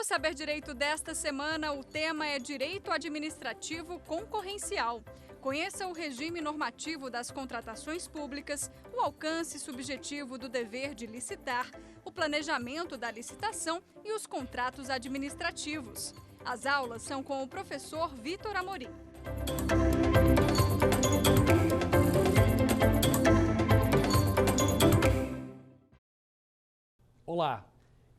Saber Direito desta semana, o tema é Direito Administrativo Concorrencial. Conheça o regime normativo das contratações públicas, o alcance subjetivo do dever de licitar, o planejamento da licitação e os contratos administrativos. As aulas são com o professor Vitor Amorim. Olá,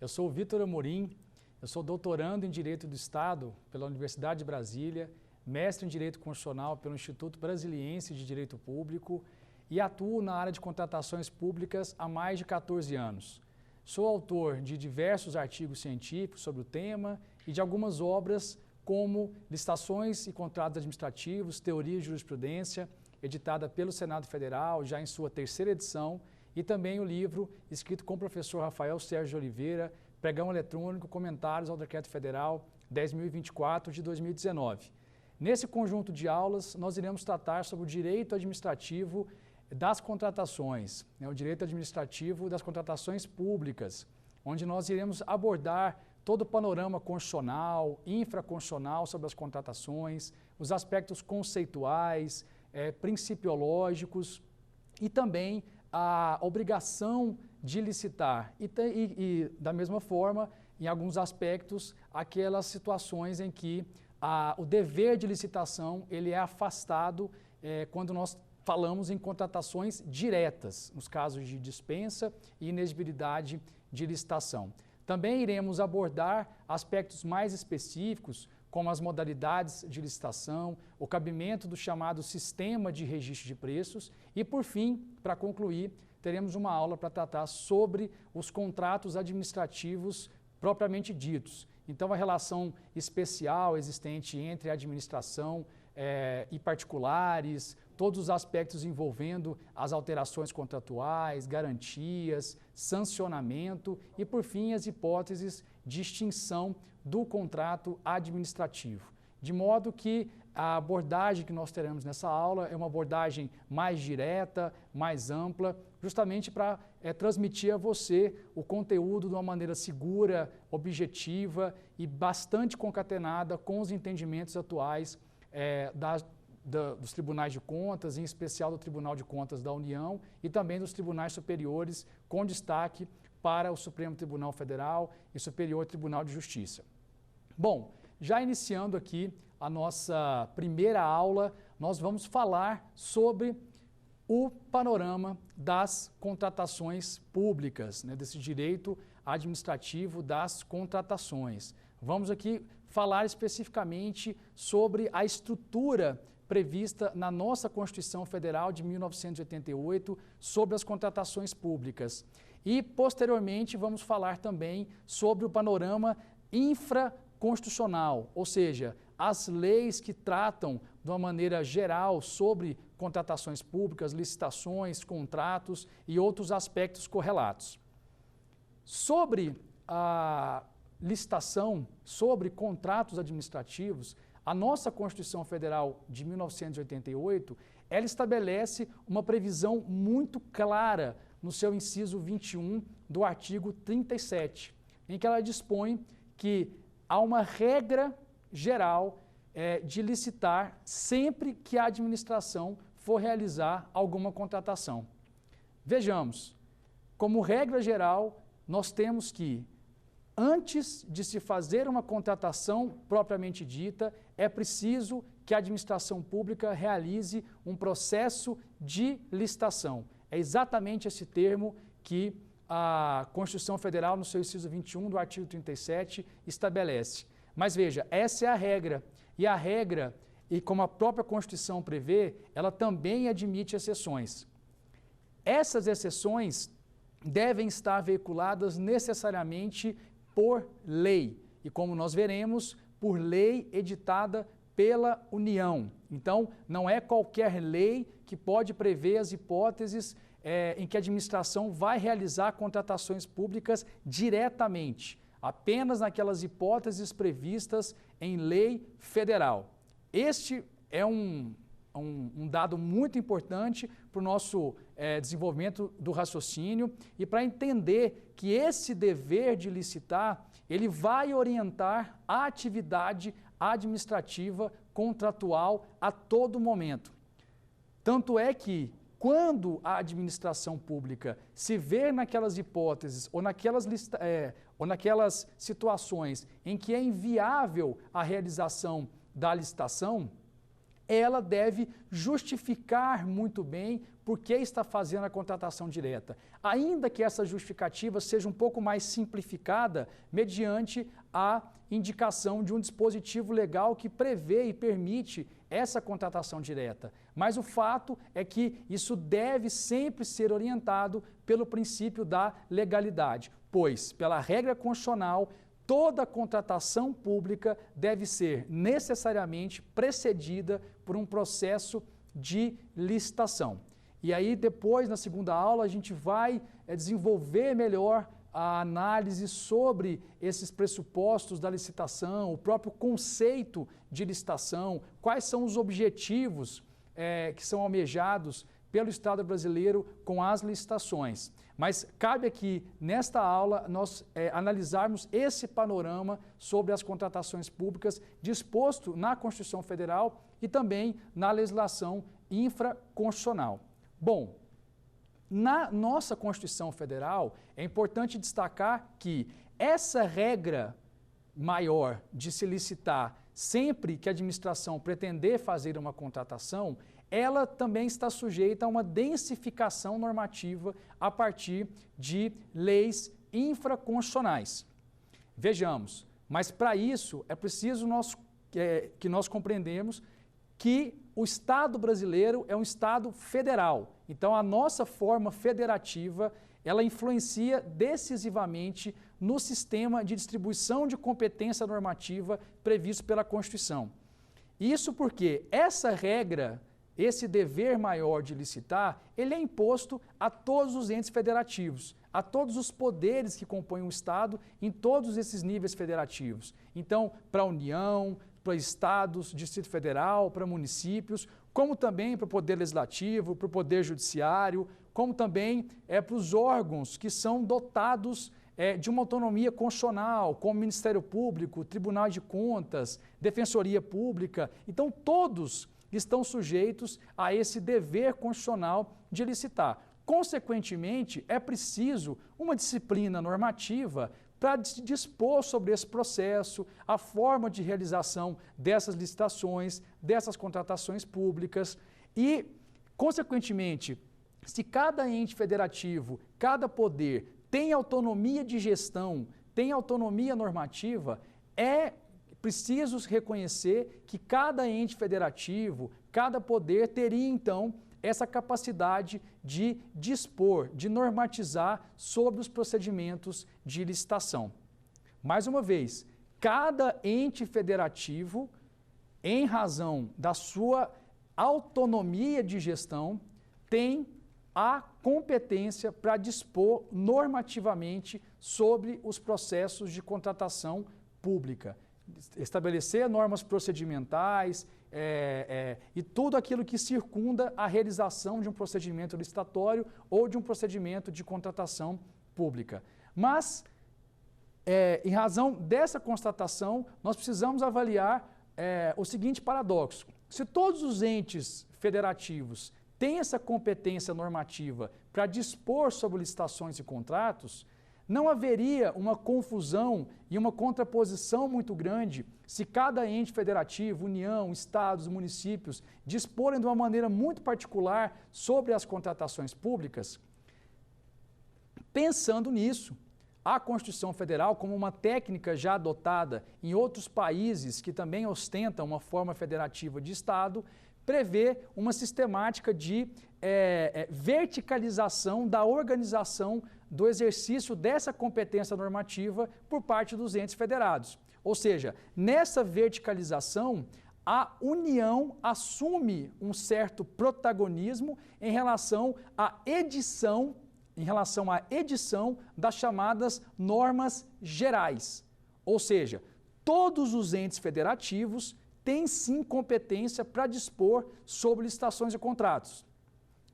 eu sou o Vitor Amorim, eu sou doutorando em Direito do Estado pela Universidade de Brasília, mestre em Direito Constitucional pelo Instituto Brasiliense de Direito Público e atuo na área de contratações públicas há mais de 14 anos. Sou autor de diversos artigos científicos sobre o tema e de algumas obras como Licitações e Contratos Administrativos, Teoria e Jurisprudência, editada pelo Senado Federal, já em sua 3ª edição, e também o livro escrito com o professor Rafael Sérgio de Oliveira, Pregão Eletrônico, Comentários ao Decreto Federal 10.024 de 2019. Nesse conjunto de aulas, nós iremos tratar sobre o direito administrativo das contratações, o direito administrativo das contratações públicas, onde nós iremos abordar todo o panorama constitucional, infraconstitucional sobre as contratações, os aspectos conceituais, principiológicos e também a obrigação de licitar e, da mesma forma, em alguns aspectos, aquelas situações em que o dever de licitação ele é afastado quando nós falamos em contratações diretas, nos casos de dispensa e inexigibilidade de licitação. Também iremos abordar aspectos mais específicos, como as modalidades de licitação, o cabimento do chamado sistema de registro de preços e, por fim, para concluir, teremos uma aula para tratar sobre os contratos administrativos propriamente ditos. Então, a relação especial existente entre a administração e particulares, todos os aspectos envolvendo as alterações contratuais, garantias, sancionamento e, por fim, as hipóteses de extinção do contrato administrativo. De modo que a abordagem que nós teremos nessa aula é uma abordagem mais direta, mais ampla, justamente para transmitir a você o conteúdo de uma maneira segura, objetiva e bastante concatenada com os entendimentos atuais dos tribunais de contas, em especial do Tribunal de Contas da União e também dos tribunais superiores, com destaque para o Supremo Tribunal Federal e Superior Tribunal de Justiça. Bom, já iniciando aqui a nossa primeira aula, nós vamos falar sobre o panorama das contratações públicas, desse direito administrativo das contratações. Vamos aqui falar especificamente sobre a estrutura prevista na nossa Constituição Federal de 1988 sobre as contratações públicas. E, posteriormente, vamos falar também sobre o panorama infraconstitucional, ou seja, as leis que tratam de uma maneira geral sobre contratações públicas, licitações, contratos e outros aspectos correlatos. Sobre a licitação, sobre contratos administrativos, a nossa Constituição Federal de 1988, ela estabelece uma previsão muito clara no seu inciso 21 do artigo 37, em que ela dispõe que há uma regra geral de licitar sempre que a administração for realizar alguma contratação. Vejamos, como regra geral, nós temos que, antes de se fazer uma contratação propriamente dita, é preciso que a administração pública realize um processo de licitação. É exatamente esse termo que a Constituição Federal, no seu inciso 21 do artigo 37, estabelece. Mas veja, essa é a regra. E a regra, e como a própria Constituição prevê, ela também admite exceções. Essas exceções devem estar veiculadas necessariamente por lei. E como nós veremos, por lei editada pela União. Então, não é qualquer lei que pode prever as hipóteses em que a administração vai realizar contratações públicas diretamente, apenas naquelas hipóteses previstas em lei federal. Este é um dado muito importante para o nosso desenvolvimento do raciocínio e para entender que esse dever de licitar, ele vai orientar a atividade administrativa contratual a todo momento. Tanto é que, quando a administração pública se vê naquelas hipóteses ou naquelas situações em que é inviável a realização da licitação, ela deve justificar muito bem por que está fazendo a contratação direta, ainda que essa justificativa seja um pouco mais simplificada mediante a indicação de um dispositivo legal que prevê e permite essa contratação direta. Mas o fato é que isso deve sempre ser orientado pelo princípio da legalidade, pois, pela regra constitucional, toda contratação pública deve ser necessariamente precedida por um processo de licitação. E aí, depois, na segunda aula, a gente vai desenvolver melhor a análise sobre esses pressupostos da licitação, o próprio conceito de licitação, quais são os objetivos que são almejados pelo Estado brasileiro com as licitações. Mas cabe aqui, nesta aula, nós analisarmos esse panorama sobre as contratações públicas disposto na Constituição Federal e também na legislação infraconstitucional. Bom, na nossa Constituição Federal, é importante destacar que essa regra maior de se licitar sempre que a administração pretender fazer uma contratação, ela também está sujeita a uma densificação normativa a partir de leis infraconstitucionais. Vejamos, mas para isso é preciso que nós compreendemos que o Estado brasileiro é um Estado federal. Então, a nossa forma federativa, ela influencia decisivamente no sistema de distribuição de competência normativa previsto pela Constituição. Isso porque essa regra, esse dever maior de licitar, ele é imposto a todos os entes federativos, a todos os poderes que compõem o Estado em todos esses níveis federativos. Então, para a União, para estados, Distrito Federal, para municípios, como também para o Poder Legislativo, para o Poder Judiciário, como também para os órgãos que são dotados de uma autonomia constitucional, como Ministério Público, Tribunal de Contas, Defensoria Pública. Então, todos estão sujeitos a esse dever constitucional de licitar. Consequentemente, é preciso uma disciplina normativa para dispor sobre esse processo, a forma de realização dessas licitações, dessas contratações públicas e, consequentemente, se cada ente federativo, cada poder tem autonomia de gestão, tem autonomia normativa, é preciso reconhecer que cada ente federativo, cada poder teria, então, essa capacidade de dispor, de normatizar sobre os procedimentos de licitação. Mais uma vez, cada ente federativo, em razão da sua autonomia de gestão, tem a competência para dispor normativamente sobre os processos de contratação pública, estabelecer normas procedimentais, e tudo aquilo que circunda a realização de um procedimento licitatório ou de um procedimento de contratação pública. Mas, em razão dessa constatação, nós precisamos avaliar o seguinte paradoxo. Se todos os entes federativos têm essa competência normativa para dispor sobre licitações e contratos, não haveria uma confusão e uma contraposição muito grande se cada ente federativo, União, Estados, municípios, disporem de uma maneira muito particular sobre as contratações públicas? Pensando nisso, a Constituição Federal, como uma técnica já adotada em outros países que também ostentam uma forma federativa de Estado, prevê uma sistemática de verticalização da organização do exercício dessa competência normativa por parte dos entes federados. Ou seja, nessa verticalização, a União assume um certo protagonismo em relação à edição das chamadas normas gerais. Ou seja, todos os entes federativos têm sim competência para dispor sobre licitações e contratos,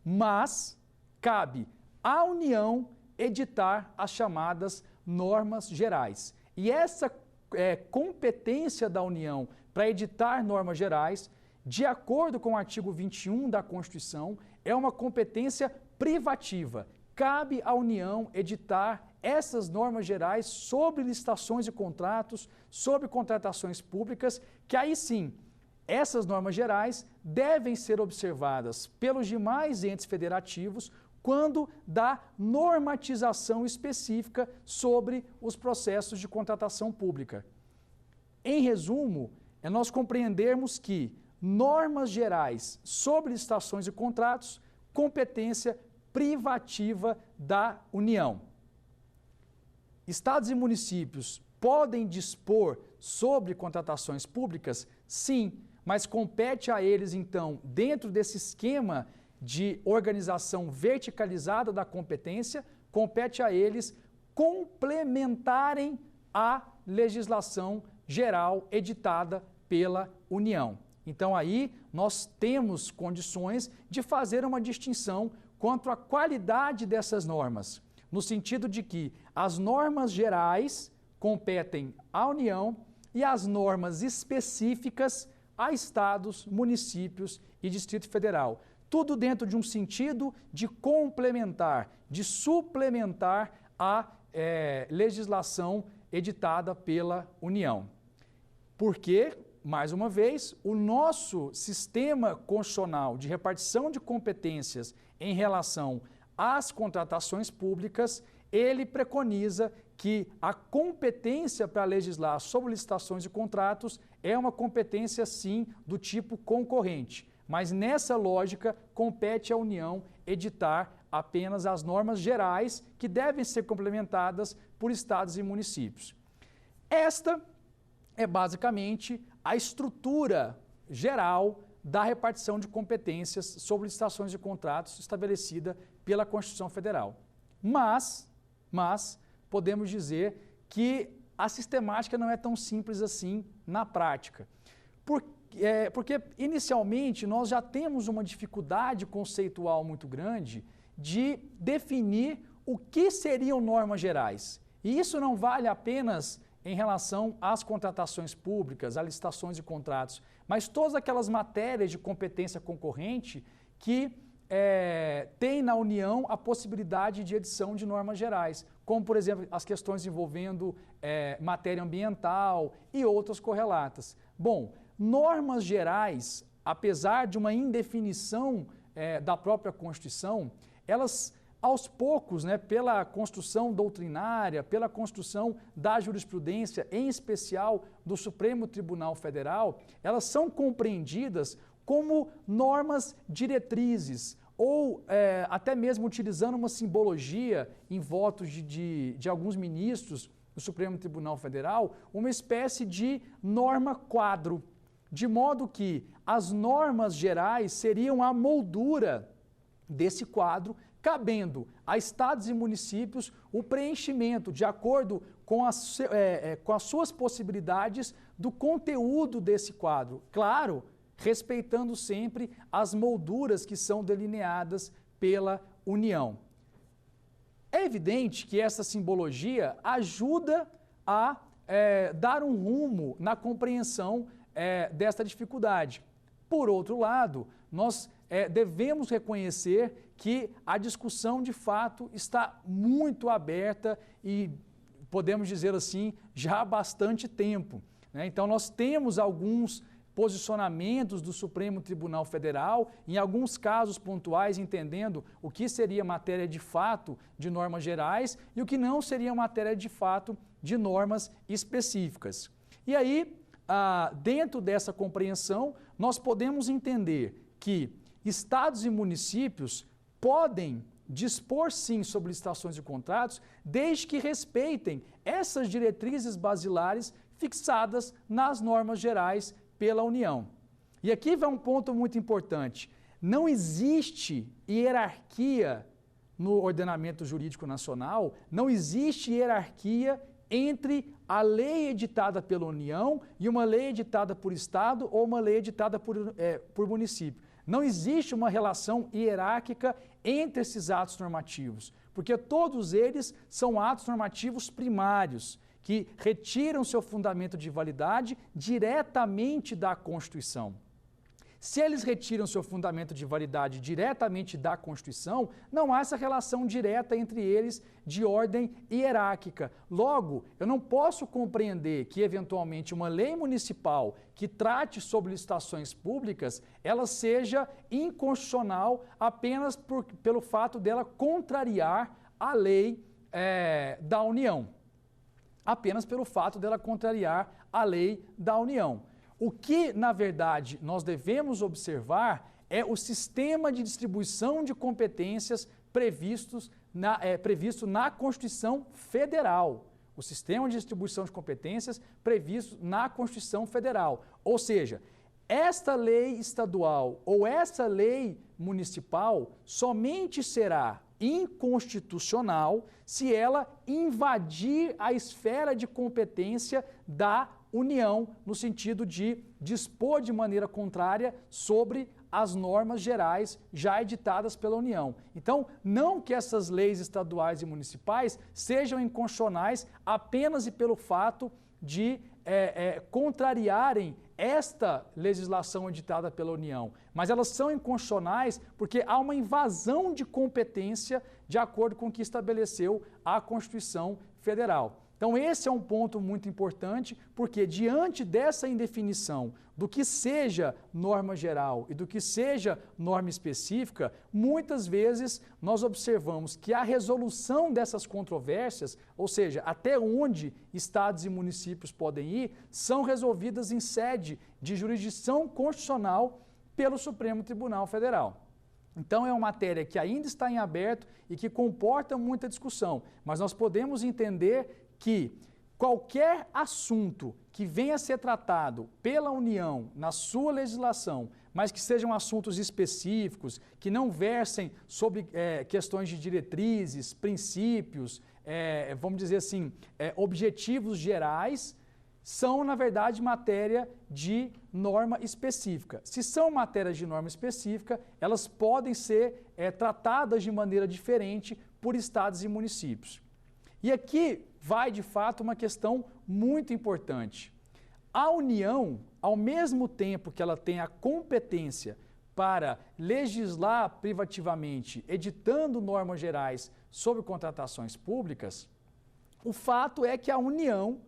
mas cabe à União editar as chamadas normas gerais. E essa competência da União para editar normas gerais, de acordo com o artigo 21 da Constituição, é uma competência privativa. Cabe à União editar essas normas gerais sobre licitações e contratos, sobre contratações públicas, que aí sim, essas normas gerais devem ser observadas pelos demais entes federativos quando da normatização específica sobre os processos de contratação pública. Em resumo, é nós compreendermos que normas gerais sobre licitações e contratos, competência privativa da União. Estados e municípios podem dispor sobre contratações públicas? Sim, mas compete a eles, então, dentro desse esquema de organização verticalizada da competência, compete a eles complementarem a legislação geral editada pela União. Então aí nós temos condições de fazer uma distinção quanto à qualidade dessas normas, no sentido de que as normas gerais competem à União e as normas específicas a estados, municípios e Distrito Federal. Tudo dentro de um sentido de complementar, de suplementar a legislação editada pela União. Porque, mais uma vez, o nosso sistema constitucional de repartição de competências em relação às contratações públicas, ele preconiza que a competência para legislar sobre licitações e contratos é uma competência, sim, do tipo concorrente. Mas nessa lógica, compete à União editar apenas as normas gerais que devem ser complementadas por estados e municípios. Esta é basicamente a estrutura geral da repartição de competências sobre licitações e contratos estabelecida pela Constituição Federal. Mas podemos dizer que a sistemática não é tão simples assim na prática. Porque inicialmente nós já temos uma dificuldade conceitual muito grande de definir o que seriam normas gerais. E isso não vale apenas em relação às contratações públicas, a licitações e contratos, mas todas aquelas matérias de competência concorrente que têm na União a possibilidade de edição de normas gerais, como, por exemplo, as questões envolvendo matéria ambiental e outras correlatas. Bom, normas gerais, apesar de uma indefinição da própria Constituição, elas, aos poucos, pela construção doutrinária, pela construção da jurisprudência, em especial do Supremo Tribunal Federal, elas são compreendidas como normas diretrizes, ou até mesmo utilizando uma simbologia em votos de alguns ministros do Supremo Tribunal Federal, uma espécie de norma quadro, de modo que as normas gerais seriam a moldura desse quadro, cabendo a estados e municípios o preenchimento, de acordo com as suas possibilidades, do conteúdo desse quadro. Claro, respeitando sempre as molduras que são delineadas pela União. É evidente que essa simbologia ajuda a dar um rumo na compreensão desta dificuldade. Por outro lado, nós devemos reconhecer que a discussão, de fato, está muito aberta e, podemos dizer assim, já há bastante tempo, né? Então, nós temos alguns posicionamentos do Supremo Tribunal Federal, em alguns casos pontuais, entendendo o que seria matéria de fato de normas gerais e o que não seria matéria de fato de normas específicas. E aí, dentro dessa compreensão, nós podemos entender que estados e municípios podem dispor sim sobre licitações e contratos, desde que respeitem essas diretrizes basilares fixadas nas normas gerais pela União. E aqui vai um ponto muito importante. Não existe hierarquia no ordenamento jurídico nacional, não existe hierarquia entre a lei editada pela União e uma lei editada por Estado ou uma lei editada por município. Não existe uma relação hierárquica entre esses atos normativos, porque todos eles são atos normativos primários, que retiram seu fundamento de validade diretamente da Constituição. Se eles retiram seu fundamento de validade diretamente da Constituição, não há essa relação direta entre eles de ordem hierárquica. Logo, eu não posso compreender que, eventualmente, uma lei municipal que trate sobre licitações públicas, ela seja inconstitucional apenas pelo fato dela contrariar a lei da União. Apenas pelo fato dela contrariar a lei da União. O que, na verdade, nós devemos observar é o sistema de distribuição de competências previsto na Constituição Federal. O sistema de distribuição de competências previsto na Constituição Federal. Ou seja, esta lei estadual ou essa lei municipal somente será inconstitucional se ela invadir a esfera de competência da União, no sentido de dispor de maneira contrária sobre as normas gerais já editadas pela União. Então, não que essas leis estaduais e municipais sejam inconstitucionais apenas e pelo fato de contrariarem esta legislação editada pela União, mas elas são inconstitucionais porque há uma invasão de competência de acordo com o que estabeleceu a Constituição Federal. Então esse é um ponto muito importante, porque diante dessa indefinição do que seja norma geral e do que seja norma específica, muitas vezes nós observamos que a resolução dessas controvérsias, ou seja, até onde estados e municípios podem ir, são resolvidas em sede de jurisdição constitucional pelo Supremo Tribunal Federal. Então é uma matéria que ainda está em aberto e que comporta muita discussão, mas nós podemos entender que qualquer assunto que venha a ser tratado pela União na sua legislação, mas que sejam assuntos específicos, que não versem sobre questões de diretrizes, princípios, vamos dizer assim, objetivos gerais, são, na verdade, matéria de norma específica. Se são matérias de norma específica, elas podem ser tratadas de maneira diferente por estados e municípios. E aqui vai, de fato, uma questão muito importante. A União, ao mesmo tempo que ela tem a competência para legislar privativamente, editando normas gerais sobre contratações públicas, o fato é que a União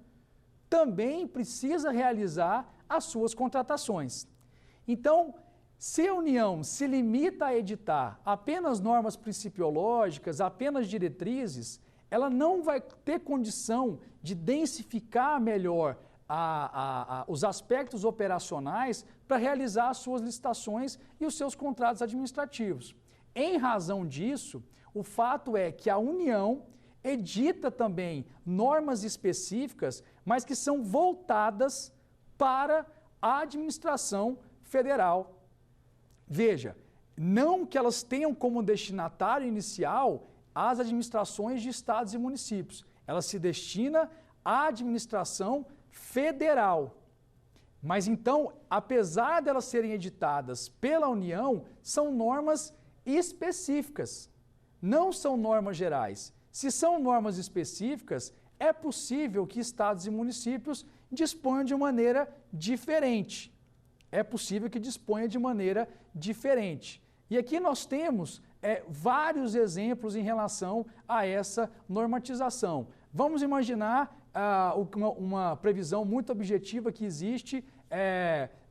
também precisa realizar as suas contratações. Então, se a União se limita a editar apenas normas principiológicas, apenas diretrizes, ela não vai ter condição de densificar melhor os aspectos operacionais para realizar as suas licitações e os seus contratos administrativos. Em razão disso, o fato é que a União edita também normas específicas, mas que são voltadas para a administração federal. Veja, não que elas tenham como destinatário inicial as administrações de estados e municípios. Ela se destina à administração federal. Mas então, apesar de elas serem editadas pela União, são normas específicas, não são normas gerais. Se são normas específicas, é possível que estados e municípios disponham de maneira diferente. É possível que disponha de maneira diferente. E aqui nós temos vários exemplos em relação a essa normatização. Vamos imaginar uma previsão muito objetiva que existe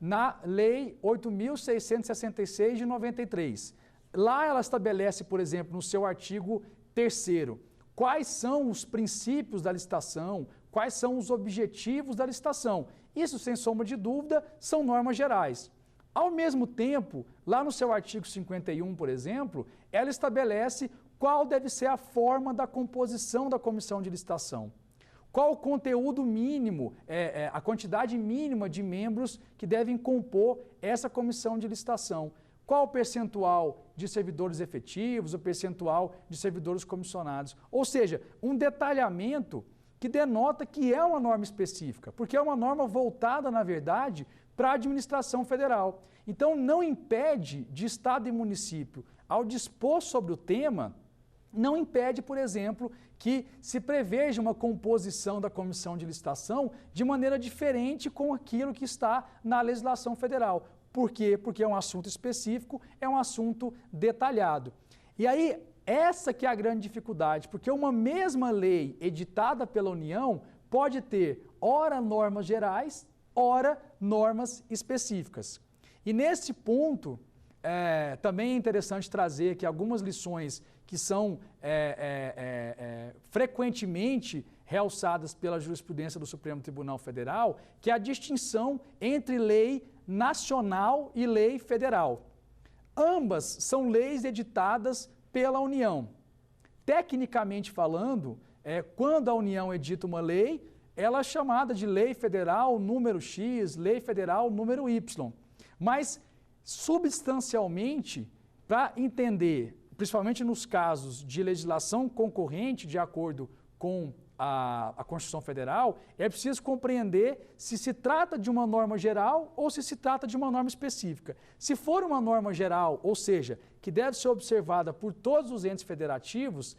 na Lei 8.666 de 93. Lá ela estabelece, por exemplo, no seu artigo 3º, quais são os princípios da licitação, quais são os objetivos da licitação. Isso, sem sombra de dúvida, são normas gerais. Ao mesmo tempo, lá no seu artigo 51, por exemplo, ela estabelece qual deve ser a forma da composição da comissão de licitação. Qual o conteúdo mínimo, a quantidade mínima de membros que devem compor essa comissão de licitação. Qual o percentual de servidores efetivos, o percentual de servidores comissionados. Ou seja, um detalhamento que denota que é uma norma específica, porque é uma norma voltada, na verdade, para a administração federal. Então, não impede de Estado e município, ao dispor sobre o tema, não impede, por exemplo, que se preveja uma composição da comissão de licitação de maneira diferente com aquilo que está na legislação federal. Por quê? Porque é um assunto específico, é um assunto detalhado. E aí, essa que é a grande dificuldade, porque uma mesma lei editada pela União pode ter, ora, normas gerais, ora, normas específicas. E nesse ponto, também é interessante trazer aqui algumas lições que são frequentemente realçadas pela jurisprudência do Supremo Tribunal Federal, que é a distinção entre lei nacional e lei federal. Ambas são leis editadas pela União. Tecnicamente falando, quando a União edita uma lei, ela é chamada de Lei Federal número X, Lei Federal número Y. Mas, substancialmente, para entender, principalmente nos casos de legislação concorrente de acordo com a Constituição Federal, é preciso compreender se se trata de uma norma geral ou se trata de uma norma específica. Se for uma norma geral, ou seja, que deve ser observada por todos os entes federativos,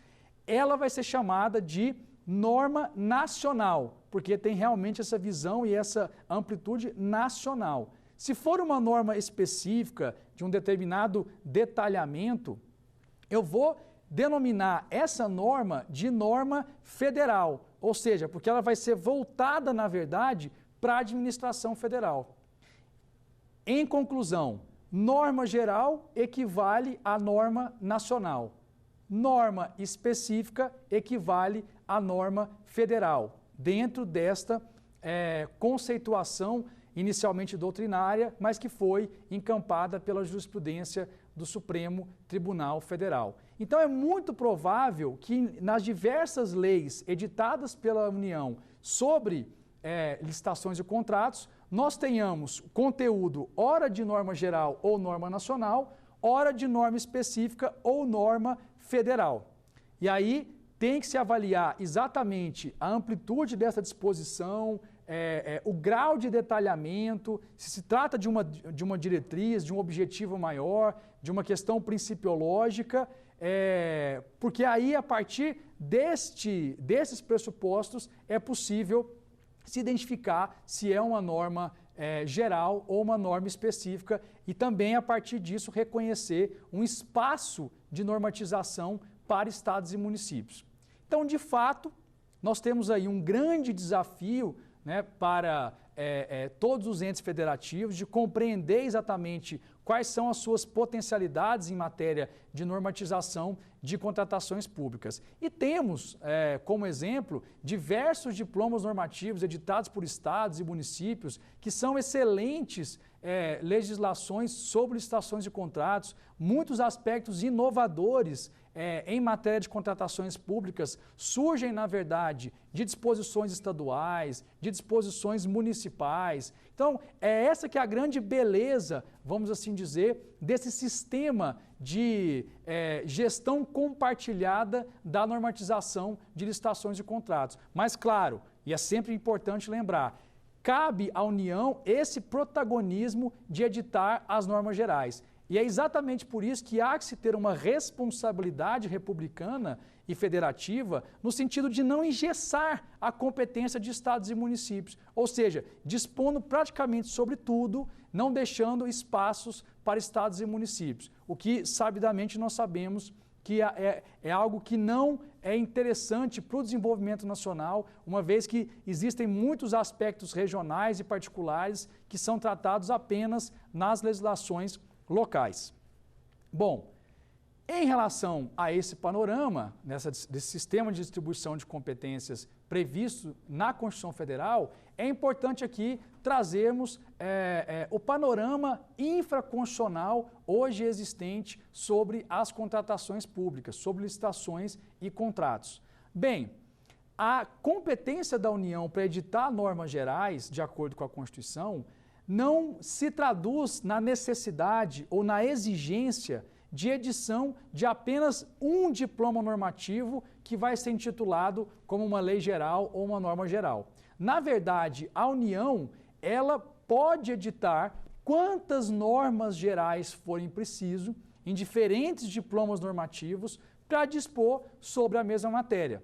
ela vai ser chamada de norma nacional, porque tem realmente essa visão e essa amplitude nacional. Se for uma norma específica, de um determinado detalhamento, eu vou denominar essa norma de norma federal, ou seja, porque ela vai ser voltada, na verdade, para a administração federal. Em conclusão, norma geral equivale à norma nacional. Norma específica equivale à norma federal, dentro desta conceituação inicialmente doutrinária, mas que foi encampada pela jurisprudência do Supremo Tribunal Federal. Então é muito provável que nas diversas leis editadas pela União sobre licitações e contratos, nós tenhamos conteúdo ora de norma geral ou norma nacional, ora de norma específica ou norma federal. E aí tem que se avaliar exatamente a amplitude dessa disposição, o grau de detalhamento, se trata de uma diretriz, de um objetivo maior, de uma questão principiológica, porque aí, a partir desses pressupostos, é possível se identificar se é uma norma geral ou uma norma específica e também, a partir disso, reconhecer um espaço de normatização para estados e municípios. Então, de fato, nós temos aí um grande desafio, né, para todos os entes federativos de compreender exatamente quais são as suas potencialidades em matéria de normatização de contratações públicas. E temos, como exemplo, diversos diplomas normativos editados por estados e municípios que são excelentes legislações sobre licitações de contratos, muitos aspectos inovadores em matéria de contratações públicas surgem, na verdade, de disposições estaduais, de disposições municipais. Então, é essa que é a grande beleza, vamos assim dizer, desse sistema de gestão compartilhada da normatização de licitações de contratos. Mas, claro, e é sempre importante lembrar, cabe à União esse protagonismo de editar as normas gerais. E é exatamente por isso que há que se ter uma responsabilidade republicana e federativa no sentido de não engessar a competência de estados e municípios, ou seja, dispondo praticamente sobre tudo, não deixando espaços para estados e municípios, o que sabidamente nós sabemos que é algo que não é interessante para o desenvolvimento nacional, uma vez que existem muitos aspectos regionais e particulares que são tratados apenas nas legislações locais. Bom, em relação a esse panorama, desse sistema de distribuição de competências previsto na Constituição Federal, é importante aqui trazermos o panorama infraconstitucional hoje existente sobre as contratações públicas, sobre licitações e contratos. Bem, a competência da União para editar normas gerais, de acordo com a Constituição, não se traduz na necessidade ou na exigência de edição de apenas um diploma normativo que vai ser intitulado como uma lei geral ou uma norma geral. Na verdade, a União, ela pode editar quantas normas gerais forem preciso em diferentes diplomas normativos para dispor sobre a mesma matéria.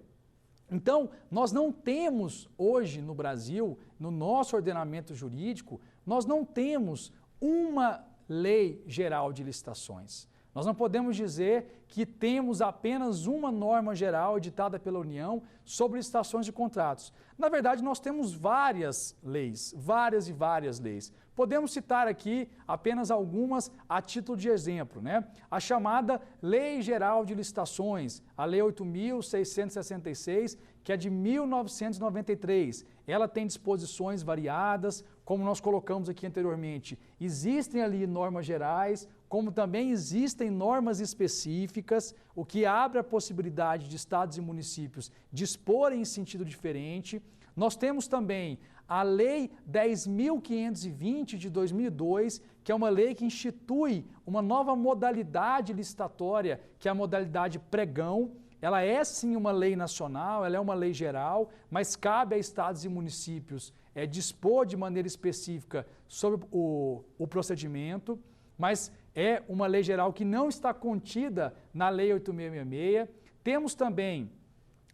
Então, nós não temos hoje no Brasil, no nosso ordenamento jurídico, nós não temos uma lei geral de licitações. Nós não podemos dizer que temos apenas uma norma geral editada pela União sobre licitações de contratos. Na verdade, nós temos várias leis, várias e várias leis. Podemos citar aqui apenas algumas a título de exemplo, né? A chamada Lei Geral de Licitações, a Lei 8.666, que é de 1993. Ela tem disposições variadas, como nós colocamos aqui anteriormente. Existem ali normas gerais, como também existem normas específicas, o que abre a possibilidade de estados e municípios disporem em sentido diferente. Nós temos também a Lei 10.520 de 2002, que é uma lei que institui uma nova modalidade licitatória, que é a modalidade pregão. Ela é sim uma lei nacional, ela é uma lei geral, mas cabe a estados e municípios dispor de maneira específica sobre o procedimento, mas é uma lei geral que não está contida na Lei 8.666. Temos também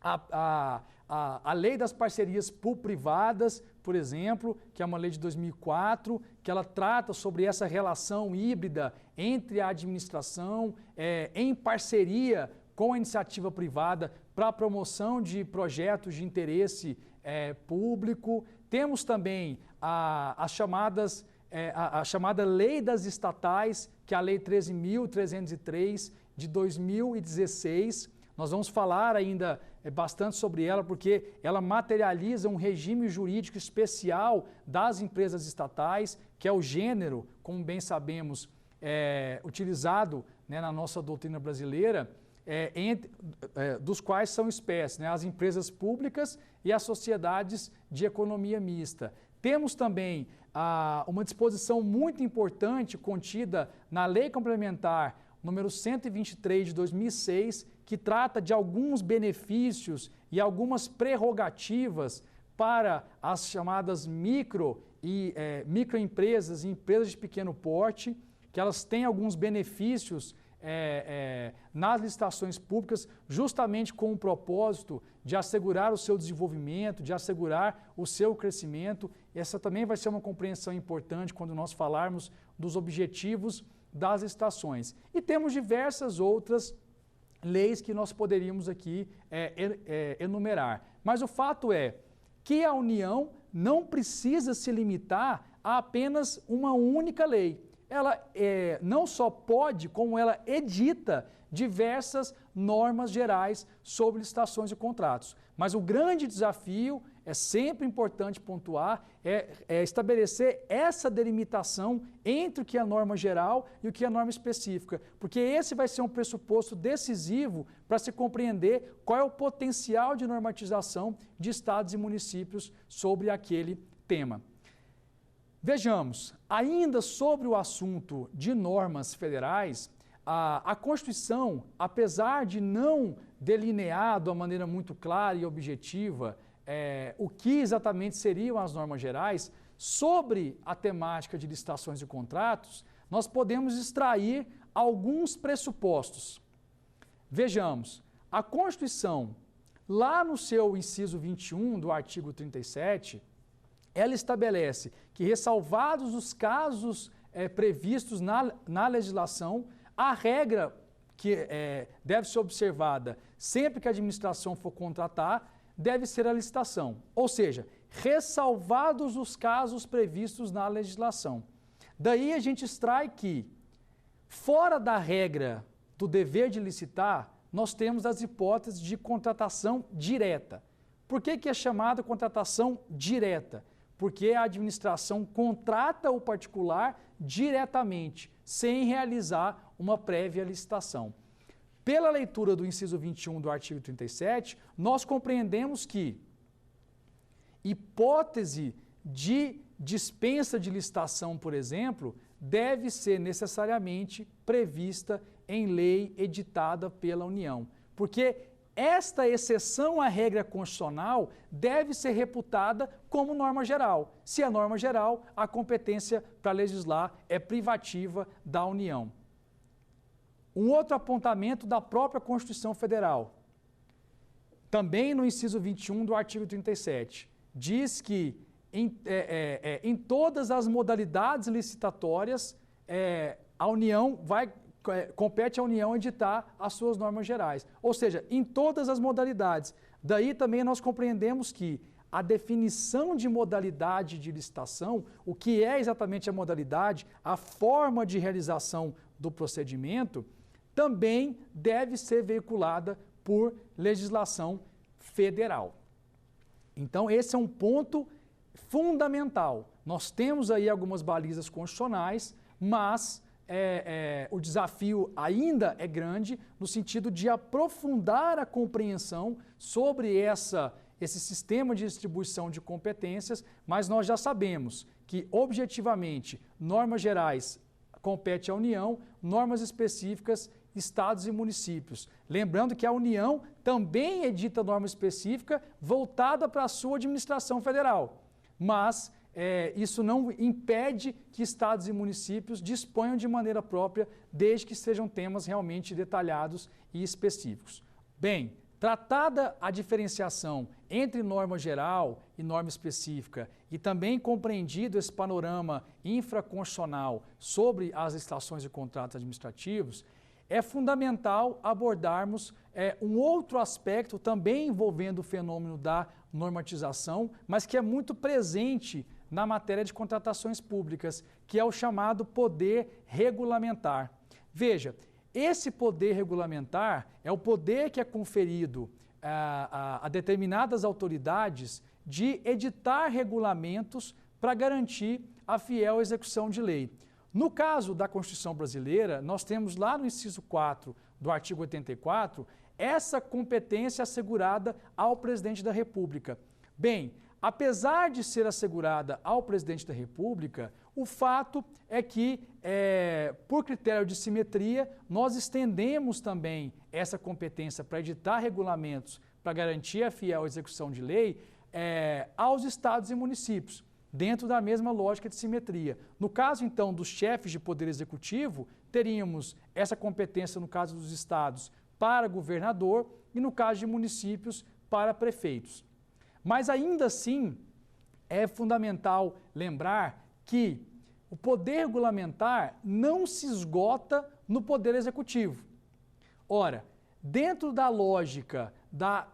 a Lei das Parcerias Público-Privadas, por exemplo, que é uma lei de 2004, que ela trata sobre essa relação híbrida entre a administração em parceria com a iniciativa privada para a promoção de projetos de interesse público. Temos também a chamada Lei das Estatais, que é a Lei 13.303 de 2016. Nós vamos falar ainda bastante sobre ela, porque ela materializa um regime jurídico especial das empresas estatais, que é o gênero, como bem sabemos, utilizado, né, na nossa doutrina brasileira, dos quais são espécies, né, as empresas públicas e as sociedades de economia mista. Temos também uma disposição muito importante contida na Lei Complementar número 123 de 2006, que trata de alguns benefícios e algumas prerrogativas para as chamadas microempresas e empresas de pequeno porte, que elas têm alguns benefícios nas licitações públicas, justamente com o propósito de assegurar o seu desenvolvimento, de assegurar o seu crescimento. Essa também vai ser uma compreensão importante quando nós falarmos dos objetivos das licitações. E temos diversas outras leis que nós poderíamos aqui enumerar. Mas o fato é que a União não precisa se limitar a apenas uma única lei. Ela não só pode, como ela edita diversas normas gerais sobre licitações e contratos. Mas o grande desafio, é sempre importante pontuar, é estabelecer essa delimitação entre o que é a norma geral e o que é a norma específica, porque esse vai ser um pressuposto decisivo para se compreender qual é o potencial de normatização de estados e municípios sobre aquele tema. Vejamos, ainda sobre o assunto de normas federais, a Constituição, apesar de não delinear de uma maneira muito clara e objetiva o que exatamente seriam as normas gerais, sobre a temática de licitações e contratos, nós podemos extrair alguns pressupostos. Vejamos, a Constituição, lá no seu inciso 21 do artigo 37, ela estabelece que, ressalvados os casos previstos na legislação, a regra que deve ser observada sempre que a administração for contratar deve ser a licitação. Ou seja, ressalvados os casos previstos na legislação. Daí a gente extrai que, fora da regra do dever de licitar, nós temos as hipóteses de contratação direta. Por que é chamada contratação direta? Porque a administração contrata o particular diretamente, sem realizar uma prévia licitação. Pela leitura do inciso 21 do artigo 37, nós compreendemos que hipótese de dispensa de licitação, por exemplo, deve ser necessariamente prevista em lei editada pela União. Porque esta exceção à regra constitucional deve ser reputada como norma geral. Se é norma geral, a competência para legislar é privativa da União. Um outro apontamento da própria Constituição Federal, também no inciso 21 do artigo 37, diz que em todas as modalidades licitatórias, compete à União editar as suas normas gerais. Ou seja, em todas as modalidades. Daí também nós compreendemos que a definição de modalidade de licitação, o que é exatamente a modalidade, a forma de realização do procedimento, também deve ser veiculada por legislação federal. Então, esse é um ponto fundamental. Nós temos aí algumas balizas constitucionais, mas o desafio ainda é grande no sentido de aprofundar a compreensão sobre esse sistema de distribuição de competências, mas nós já sabemos que, objetivamente, normas gerais compete à União, normas específicas, estados e municípios. Lembrando que a União também edita norma específica voltada para a sua administração federal, mas isso não impede que estados e municípios disponham de maneira própria, desde que sejam temas realmente detalhados e específicos. Bem, tratada a diferenciação entre norma geral e norma específica e também compreendido esse panorama infraconstitucional sobre as licitações e contratos administrativos, é fundamental abordarmos um outro aspecto também envolvendo o fenômeno da normatização, mas que é muito presente na matéria de contratações públicas, que é o chamado poder regulamentar. Veja, esse poder regulamentar é o poder que é conferido a determinadas autoridades de editar regulamentos para garantir a fiel execução de lei. No caso da Constituição brasileira, nós temos lá no inciso 4 do artigo 84, essa competência assegurada ao presidente da República. Bem, apesar de ser assegurada ao presidente da República, o fato é que, por critério de simetria, nós estendemos também essa competência para editar regulamentos para garantir a fiel execução de lei aos estados e municípios, dentro da mesma lógica de simetria. No caso, então, dos chefes de poder executivo, teríamos essa competência, no caso dos estados, para governador e, no caso de municípios, para prefeitos. Mas, ainda assim, é fundamental lembrar que o poder regulamentar não se esgota no poder executivo. Ora, dentro da lógica da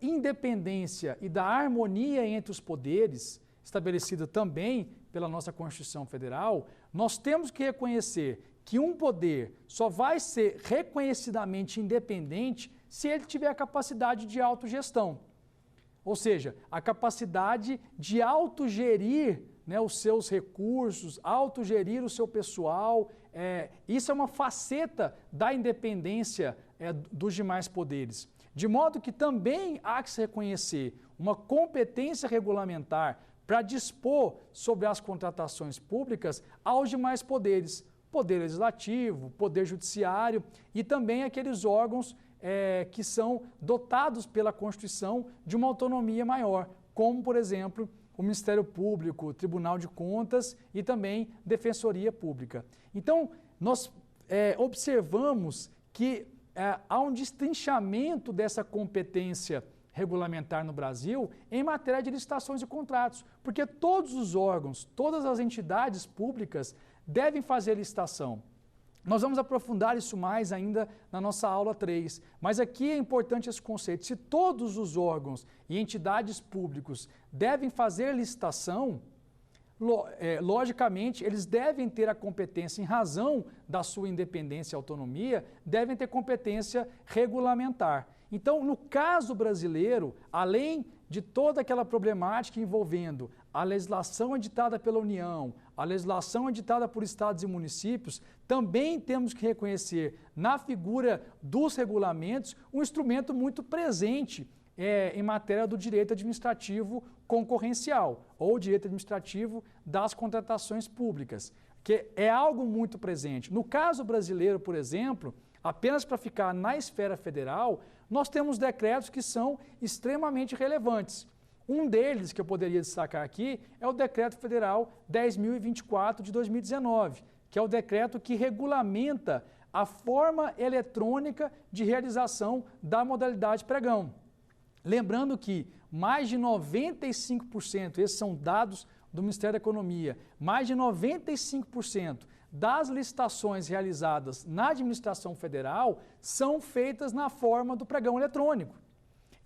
independência e da harmonia entre os poderes, estabelecida também pela nossa Constituição Federal, nós temos que reconhecer que um poder só vai ser reconhecidamente independente se ele tiver a capacidade de autogestão. Ou seja, a capacidade de autogerir, né, os seus recursos, autogerir o seu pessoal. Isso é uma faceta da independência dos demais poderes. De modo que também há que se reconhecer uma competência regulamentar para dispor sobre as contratações públicas aos demais poderes, poder legislativo, poder judiciário e também aqueles órgãos que são dotados pela Constituição de uma autonomia maior, como, por exemplo, o Ministério Público, o Tribunal de Contas e também Defensoria Pública. Então, nós observamos que há um destrinchamento dessa competência regulamentar no Brasil em matéria de licitações e contratos, porque todos os órgãos, todas as entidades públicas devem fazer licitação. Nós vamos aprofundar isso mais ainda na nossa aula 3, mas aqui é importante esse conceito. Se todos os órgãos e entidades públicos devem fazer licitação, logicamente, eles devem ter a competência, em razão da sua independência e autonomia, devem ter competência regulamentar. Então, no caso brasileiro, além de toda aquela problemática envolvendo a legislação editada pela União, a legislação editada por estados e municípios, também temos que reconhecer na figura dos regulamentos um instrumento muito presente em matéria do direito administrativo concorrencial ou direito administrativo das contratações públicas, que é algo muito presente. No caso brasileiro, por exemplo, apenas para ficar na esfera federal, nós temos decretos que são extremamente relevantes. Um deles que eu poderia destacar aqui é o Decreto Federal 10.024 de 2019, que é o decreto que regulamenta a forma eletrônica de realização da modalidade pregão. Lembrando que mais de 95%, esses são dados do Ministério da Economia, mais de 95% das licitações realizadas na administração federal são feitas na forma do pregão eletrônico.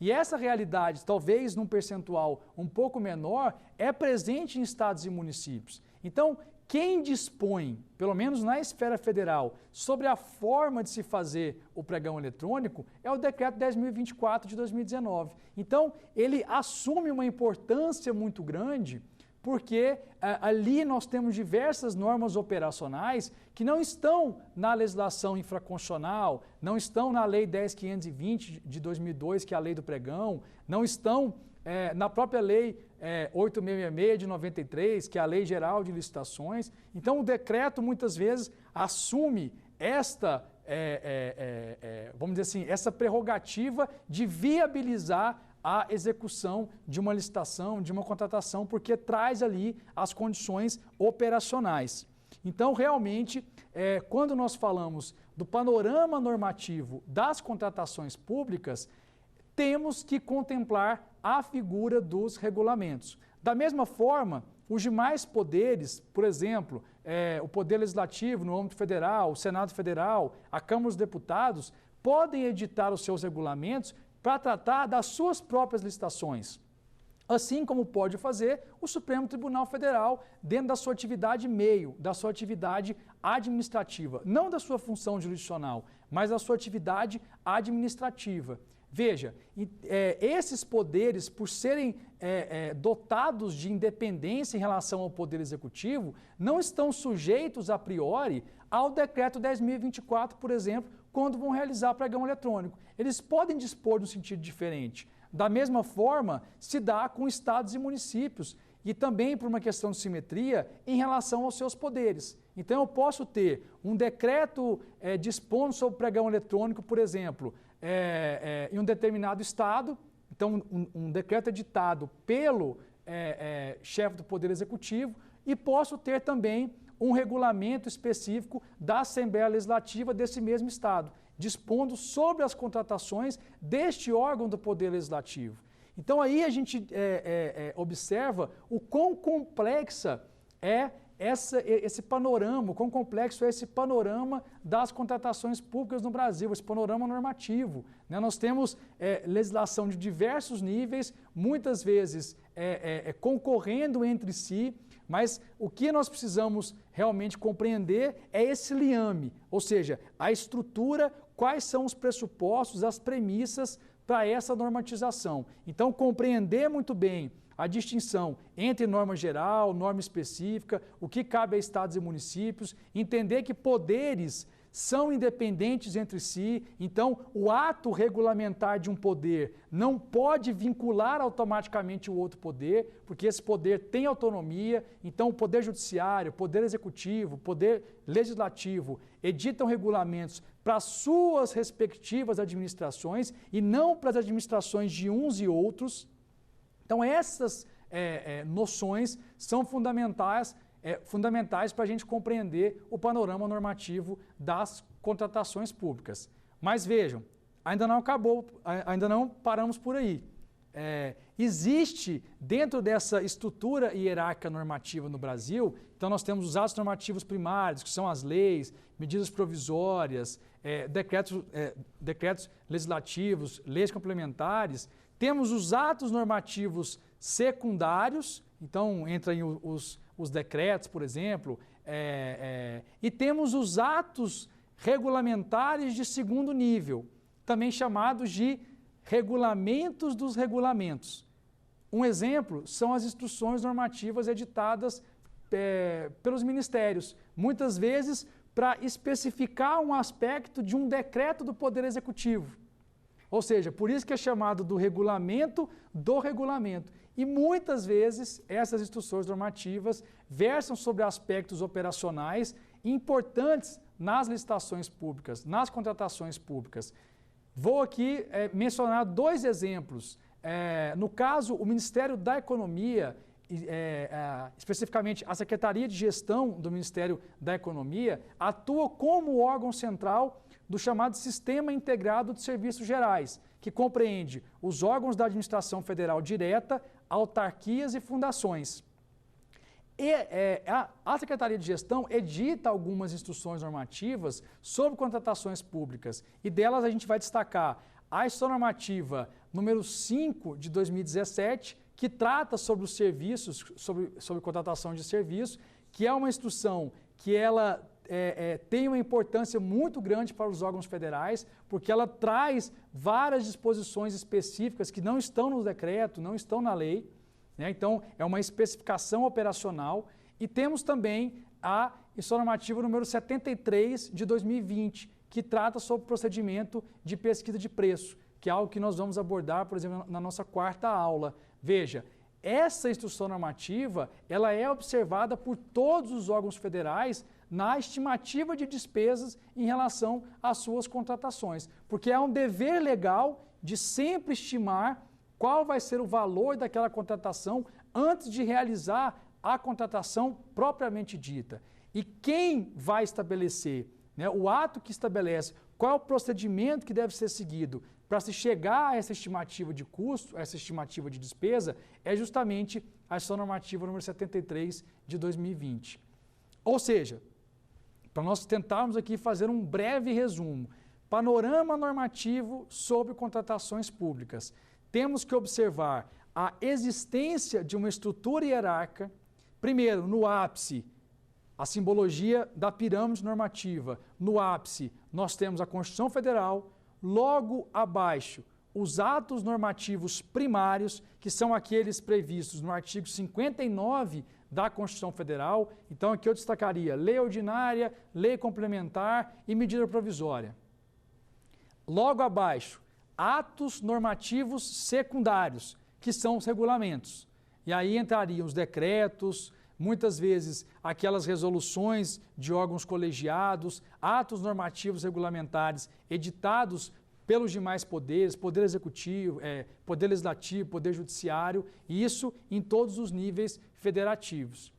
E essa realidade, talvez num percentual um pouco menor, é presente em estados e municípios. Então, quem dispõe, pelo menos na esfera federal, sobre a forma de se fazer o pregão eletrônico é o Decreto 10.024 de 2019. Então, ele assume uma importância muito grande, porque ali nós temos diversas normas operacionais que não estão na legislação infraconstitucional, não estão na Lei 10.520 de 2002, que é a lei do pregão, não estão na própria Lei 8.666 de 93, que é a Lei Geral de Licitações. Então, o decreto, muitas vezes, assume esta, vamos dizer assim, essa prerrogativa de viabilizar a execução de uma licitação, de uma contratação, porque traz ali as condições operacionais. Então, realmente, quando nós falamos do panorama normativo das contratações públicas, temos que contemplar a figura dos regulamentos. Da mesma forma, os demais poderes, por exemplo, o Poder Legislativo no âmbito federal, o Senado Federal, a Câmara dos Deputados, podem editar os seus regulamentos para tratar das suas próprias licitações. Assim como pode fazer o Supremo Tribunal Federal dentro da sua atividade meio, da sua atividade administrativa, não da sua função jurisdicional, mas da sua atividade administrativa. Veja, esses poderes, por serem dotados de independência em relação ao Poder Executivo, não estão sujeitos a priori ao Decreto 10.024, por exemplo, quando vão realizar pregão eletrônico. Eles podem dispor de um sentido diferente. Da mesma forma, se dá com estados e municípios, e também por uma questão de simetria em relação aos seus poderes. Então, eu posso ter um decreto dispondo sobre pregão eletrônico, por exemplo, em um determinado estado. Então, um decreto editado pelo chefe do Poder Executivo, e posso ter também um regulamento específico da Assembleia Legislativa desse mesmo estado, dispondo sobre as contratações deste órgão do Poder Legislativo. Então, aí a gente observa o quão complexa é esse panorama, o quão complexo é esse panorama das contratações públicas no Brasil, esse panorama normativo. Né? Nós temos legislação de diversos níveis, muitas vezes concorrendo entre si, mas o que nós precisamos realmente compreender é esse liame, ou seja, a estrutura, quais são os pressupostos, as premissas para essa normatização. Então, compreender muito bem a distinção entre norma geral, norma específica, o que cabe a estados e municípios, entender que poderes são independentes entre si, então o ato regulamentar de um poder não pode vincular automaticamente o outro poder, porque esse poder tem autonomia, então o Poder Judiciário, o Poder Executivo, o Poder Legislativo editam regulamentos para suas respectivas administrações e não para as administrações de uns e outros. Então essas noções são fundamentais para a gente compreender o panorama normativo das contratações públicas. Mas vejam, ainda não acabou, ainda não paramos por aí. Existe dentro dessa estrutura hierárquica normativa no Brasil, então nós temos os atos normativos primários, que são as leis, medidas provisórias, decretos legislativos, leis complementares. Temos os atos normativos secundários, então entram os decretos, por exemplo, e temos os atos regulamentares de segundo nível, também chamados de regulamentos dos regulamentos. Um exemplo são as instruções normativas editadas pelos ministérios, muitas vezes para especificar um aspecto de um decreto do Poder Executivo. Ou seja, por isso que é chamado do regulamento do regulamento. E muitas vezes essas instruções normativas versam sobre aspectos operacionais importantes nas licitações públicas, nas contratações públicas. Vou aqui mencionar dois exemplos. No caso, o Ministério da Economia, especificamente a Secretaria de Gestão do Ministério da Economia, atua como órgão central do chamado Sistema Integrado de Serviços Gerais, que compreende os órgãos da administração federal direta, autarquias e fundações. A Secretaria de Gestão edita algumas instruções normativas sobre contratações públicas e delas a gente vai destacar a Instrução Normativa número 5 de 2017, que trata sobre os serviços, sobre contratação de serviços, que é uma instrução que ela tem uma importância muito grande para os órgãos federais, porque ela traz várias disposições específicas que não estão no decreto, não estão na lei. Então, é uma especificação operacional. E temos também a Instrução Normativa número 73 de 2020, que trata sobre o procedimento de pesquisa de preço, que é algo que nós vamos abordar, por exemplo, na nossa quarta aula. Veja, essa instrução normativa, ela é observada por todos os órgãos federais na estimativa de despesas em relação às suas contratações, porque é um dever legal de sempre estimar qual vai ser o valor daquela contratação antes de realizar a contratação propriamente dita. E quem vai estabelecer, o ato que estabelece qual é o procedimento que deve ser seguido para se chegar a essa estimativa de custo, essa estimativa de despesa, é justamente a Instrução Normativa número 73 de 2020. Ou seja, para nós tentarmos aqui fazer um breve resumo, panorama normativo sobre contratações públicas. Temos que observar a existência de uma estrutura hierárquica. Primeiro, no ápice, a simbologia da pirâmide normativa. No ápice, nós temos a Constituição Federal. Logo abaixo, os atos normativos primários, que são aqueles previstos no artigo 59 da Constituição Federal. Então, aqui eu destacaria lei ordinária, lei complementar e medida provisória. Logo abaixo, atos normativos secundários, que são os regulamentos. E aí entrariam os decretos, muitas vezes aquelas resoluções de órgãos colegiados, atos normativos regulamentares editados pelos demais poderes, poder executivo, poder legislativo, poder judiciário, e isso em todos os níveis federativos.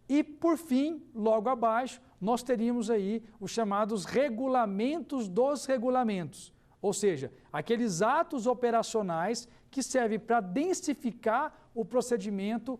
E, por fim, logo abaixo, nós teríamos aí os chamados regulamentos dos regulamentos, ou seja, aqueles atos operacionais que servem para densificar o procedimento,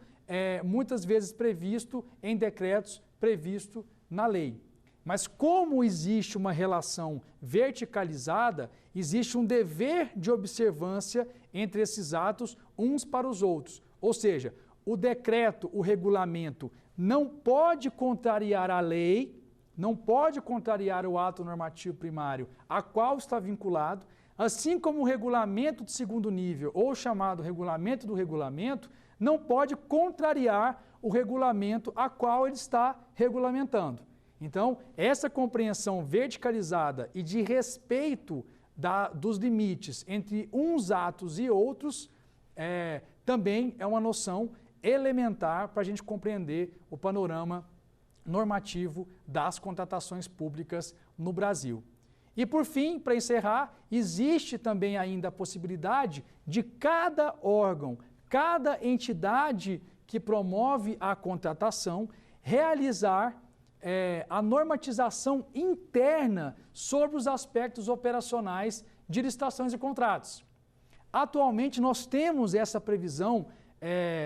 muitas vezes previsto em decretos, previsto na lei. Mas como existe uma relação verticalizada, existe um dever de observância entre esses atos uns para os outros. Ou seja, o decreto, o regulamento, não pode contrariar a lei, não pode contrariar o ato normativo primário a qual está vinculado, assim como o regulamento de segundo nível, ou chamado regulamento do regulamento, não pode contrariar o regulamento a qual ele está regulamentando. Então, essa compreensão verticalizada e de respeito dos limites entre uns atos e outros também é uma noção elementar para a gente compreender o panorama normativo das contratações públicas no Brasil. E por fim, para encerrar, existe também ainda a possibilidade de cada órgão, cada entidade que promove a contratação, realizar a normatização interna sobre os aspectos operacionais de licitações e contratos. Atualmente, nós temos essa previsão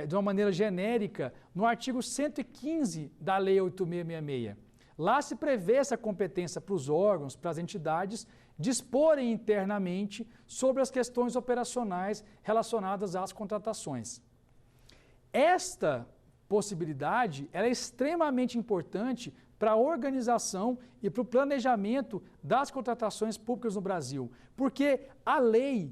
de uma maneira genérica no artigo 115 da Lei 8666. Lá se prevê essa competência para os órgãos, para as entidades, disporem internamente sobre as questões operacionais relacionadas às contratações. Esta possibilidade ela é extremamente importante para a organização e para o planejamento das contratações públicas no Brasil, porque a lei,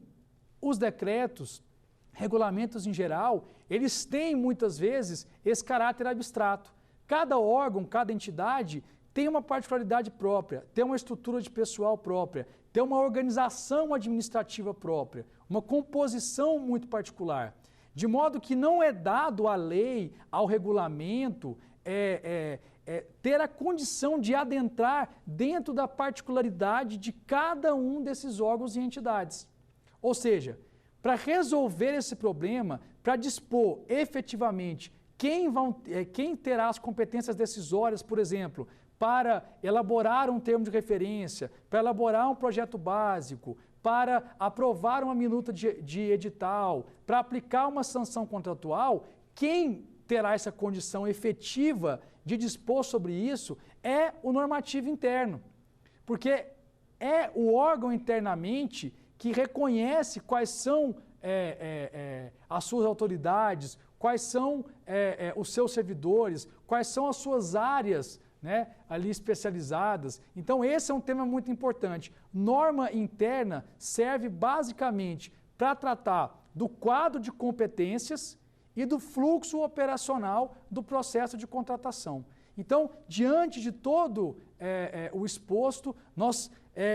os decretos, regulamentos em geral, eles têm muitas vezes esse caráter abstrato. Cada órgão, cada entidade tem uma particularidade própria, tem uma estrutura de pessoal própria, tem uma organização administrativa própria, uma composição muito particular. De modo que não é dado à lei, ao regulamento, ter a condição de adentrar dentro da particularidade de cada um desses órgãos e entidades. Ou seja, para resolver esse problema, para dispor efetivamente quem terá as competências decisórias, por exemplo, para elaborar um termo de referência, para elaborar um projeto básico, para aprovar uma minuta de edital, para aplicar uma sanção contratual, quem terá essa condição efetiva de dispor sobre isso é o normativo interno. Porque é o órgão internamente que reconhece quais são as suas autoridades, quais são os seus servidores, quais são as suas áreas, né, ali especializadas. Então esse é um tema muito importante. Norma interna serve basicamente para tratar do quadro de competências e do fluxo operacional do processo de contratação. Então, diante de todo o exposto, nós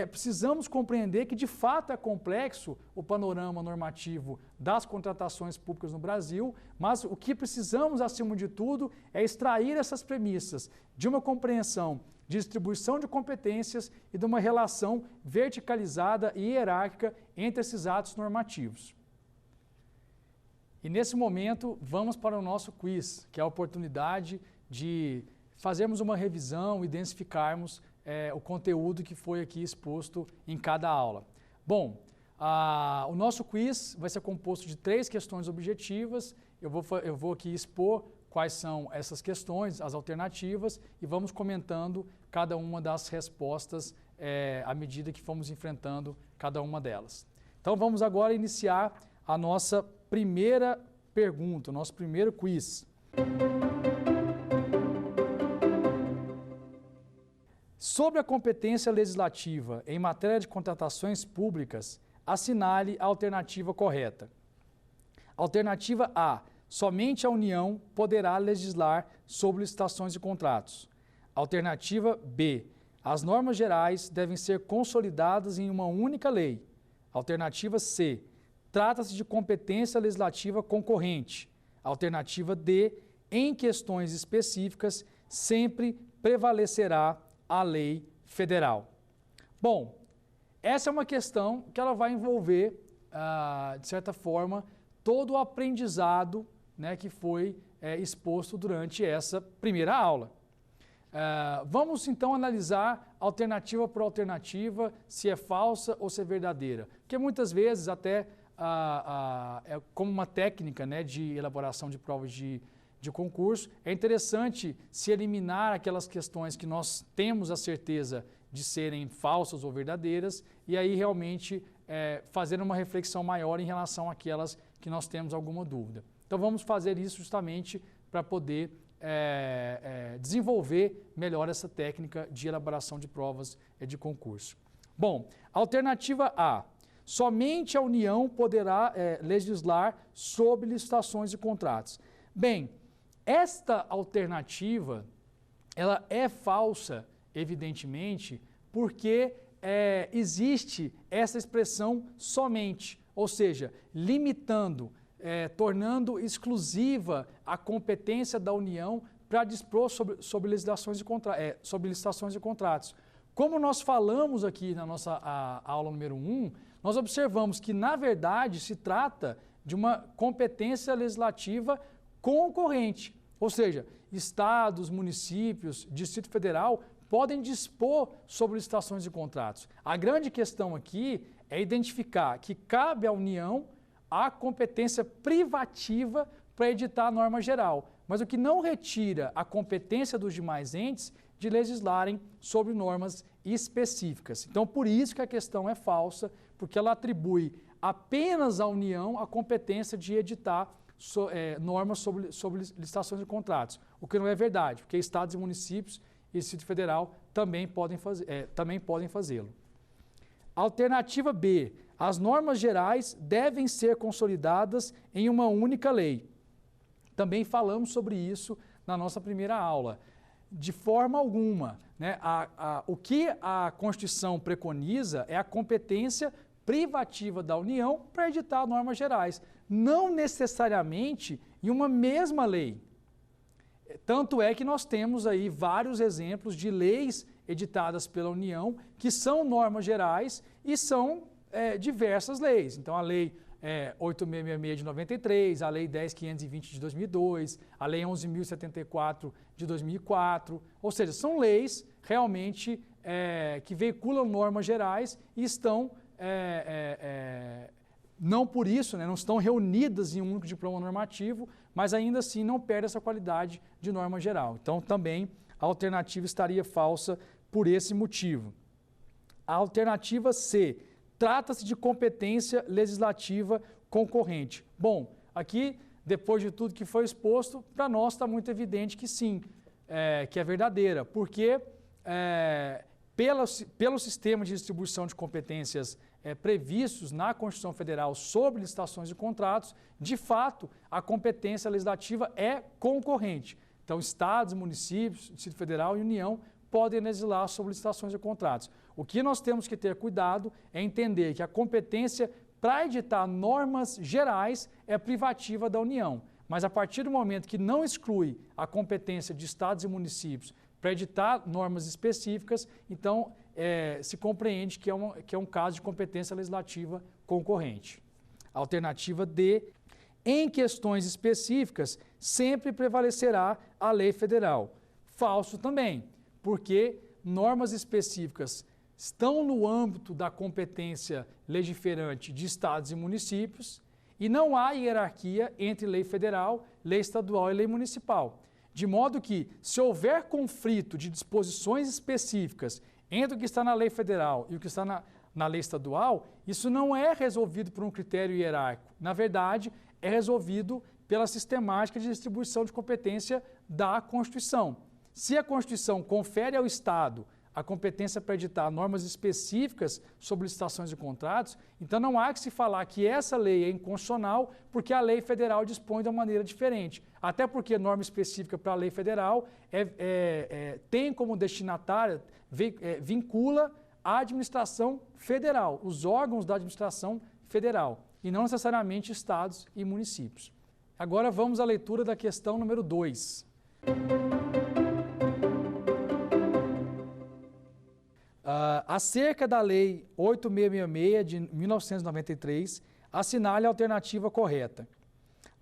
precisamos compreender que de fato é complexo o panorama normativo das contratações públicas no Brasil, mas o que precisamos, acima de tudo, é extrair essas premissas de uma compreensão de distribuição de competências e de uma relação verticalizada e hierárquica entre esses atos normativos. E nesse momento, vamos para o nosso quiz, que é a oportunidade de fazermos uma revisão e densificarmos o conteúdo que foi aqui exposto em cada aula. Bom, o nosso quiz vai ser composto de 3 questões objetivas. Eu vou aqui expor quais são essas questões, as alternativas, e vamos comentando cada uma das respostas à medida que fomos enfrentando cada uma delas. Então vamos agora iniciar a nossa primeira pergunta, o nosso primeiro quiz. Sobre a competência legislativa em matéria de contratações públicas, assinale a alternativa correta. Alternativa A. Somente a União poderá legislar sobre licitações e contratos. Alternativa B. As normas gerais devem ser consolidadas em uma única lei. Alternativa C. Trata-se de competência legislativa concorrente. Alternativa D. Em questões específicas, sempre prevalecerá a lei federal. Bom, essa é uma questão que ela vai envolver, de certa forma, todo o aprendizado, né, que foi exposto durante essa primeira aula. Vamos então analisar alternativa por alternativa, se é falsa ou se é verdadeira. Porque muitas vezes até como uma técnica, né, de elaboração de provas de concurso, é interessante se eliminar aquelas questões que nós temos a certeza de serem falsas ou verdadeiras e aí realmente fazer uma reflexão maior em relação àquelas que nós temos alguma dúvida. Então vamos fazer isso justamente para poder desenvolver melhor essa técnica de elaboração de provas de concurso. Bom, alternativa A. Somente a União poderá legislar sobre licitações e contratos. Bem, esta alternativa, ela é falsa, evidentemente, porque existe essa expressão somente, ou seja, limitando, tornando exclusiva a competência da União para dispor sobre licitações e contratos. Como nós falamos aqui na nossa aula número 1, nós observamos que, na verdade, se trata de uma competência legislativa concorrente, ou seja, estados, municípios, Distrito Federal podem dispor sobre licitações e contratos. A grande questão aqui é identificar que cabe à União a competência privativa para editar a norma geral, mas o que não retira a competência dos demais entes de legislarem sobre normas específicas. Então, por isso que a questão é falsa, porque ela atribui apenas à União a competência de editar normas sobre licitações e contratos, o que não é verdade, porque estados e municípios e Distrito Federal também podem fazê-lo. Alternativa B. As normas gerais devem ser consolidadas em uma única lei. Também falamos sobre isso na nossa primeira aula. De forma alguma, né, o que a Constituição preconiza é a competência privativa da União para editar normas gerais, não necessariamente em uma mesma lei. Tanto é que nós temos aí vários exemplos de leis editadas pela União que são normas gerais e são diversas leis. Então, a Lei 8.666 de 93, a Lei 10.520 de 2002, a Lei 11.074 de 2004, ou seja, são leis realmente que veiculam normas gerais e estão, não por isso, não estão reunidas em um único diploma normativo, mas ainda assim não perde essa qualidade de norma geral. Então, também a alternativa estaria falsa por esse motivo. A alternativa C, trata-se de competência legislativa concorrente. Bom, aqui, depois de tudo que foi exposto, para nós está muito evidente que sim, que é verdadeira, porque pelo sistema de distribuição de competências previstos na Constituição Federal sobre licitações e contratos, de fato, a competência legislativa é concorrente. Então, estados, municípios, Distrito Federal e União podem legislar sobre licitações e contratos. O que nós temos que ter cuidado é entender que a competência para editar normas gerais é privativa da União. Mas a partir do momento que não exclui a competência de estados e municípios para editar normas específicas, então se compreende que é um caso de competência legislativa concorrente. Alternativa D, em questões específicas, sempre prevalecerá a lei federal. Falso também, porque normas específicas estão no âmbito da competência legiferante de estados e municípios e não há hierarquia entre lei federal, lei estadual e lei municipal. De modo que, se houver conflito de disposições específicas entre o que está na lei federal e o que está na lei estadual, isso não é resolvido por um critério hierárquico. Na verdade, é resolvido pela sistemática de distribuição de competência da Constituição. Se a Constituição confere ao Estado a competência para editar normas específicas sobre licitações e contratos, então não há que se falar que essa lei é inconstitucional porque a lei federal dispõe de uma maneira diferente. Até porque norma específica para a lei federal tem como destinatária, vincula a administração federal, os órgãos da administração federal, e não necessariamente estados e municípios. Agora vamos à leitura da questão número 2. Acerca da Lei 8.666 de 1993, assinale a alternativa correta.